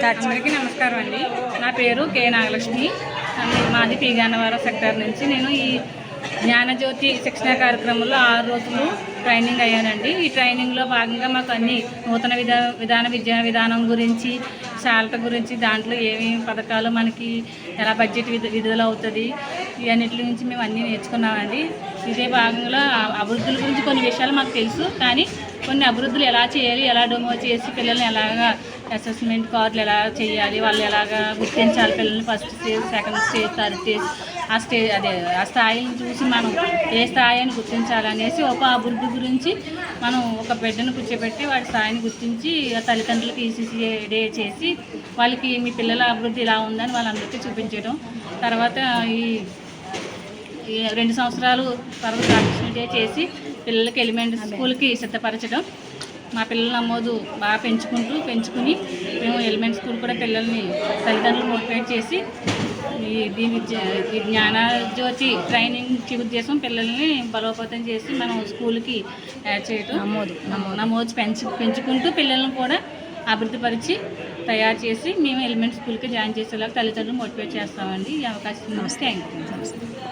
అందరికీ నమస్కారం అండి. నా పేరు కే నాగలక్ష్మి. మాది పి గన్నవరం సెక్టర్ నుంచి. నేను ఈ జ్ఞానజ్యోతి శిక్షణ కార్యక్రమంలో 6 రోజులు ట్రైనింగ్ అయ్యానండి. ఈ ట్రైనింగ్లో భాగంగా మాకు అన్ని నూతన విద్యా విధానం గురించి, శాలరీ గురించి, దాంట్లో ఏమేమి పథకాలు మనకి ఎలా బడ్జెట్ విడుదల అవుతుంది, ఇవన్నిటి గురించి మేము అన్నీ నేర్చుకున్నామండి. ఇదే భాగంలో అభివృద్ధుల గురించి కొన్ని విషయాలు మాకు తెలుసు, కానీ కొన్ని అభివృద్ధులు ఎలా చేయాలి, ఎలా డెమో చేసి పిల్లల్ని ఎలాగా అసెస్మెంట్ కార్డులు ఎలా చేయాలి, వాళ్ళు ఎలాగా గుర్తించాలి పిల్లల్ని, first stage, second stage, third stage, ఆ స్థాయిని చూసి మనం ఏ స్థాయి అని గుర్తించాలనేసి ఒక అభివృద్ధి గురించి మనం ఒక బిడ్డను కూర్చోబెట్టి వాడి స్థాయిని గుర్తించి తల్లిదండ్రులకు ఈసీసీ డే చేసి వాళ్ళకి మీ పిల్లల అభివృద్ధి ఇలా ఉందని వాళ్ళందరికీ చూపించడం. తర్వాత ఈ 2 సంవత్సరాలు తర్వాత గ్రాడ్యుయేషన్ డే చేసి పిల్లలకి ఎలిమెంటరీ స్కూల్కి సిద్ధపరచడం. మా పిల్లల నమోదు బాగా పెంచుకుని మేము ఎలిమెంటరీ స్కూల్ కూడా పిల్లల్ని తల్లిదండ్రులు మోటివేట్ చేసి ఈ జ్ఞానజ్యోతి ట్రైనింగ్ ఉద్దేశం పిల్లల్ని బలోపేతం చేసి మనం స్కూల్కి యాడ్ చేయడం, నమోదు పెంచుకుంటూ పిల్లల్ని కూడా అభివృద్ధిపరిచి తయారు చేసి మేము ఎలిమెంటరీ స్కూల్కి జాయిన్ చేసేలాగా తల్లిదండ్రులు మోటివేట్ చేస్తామండి. ఈ అవకాశం నమస్తే. Thank you.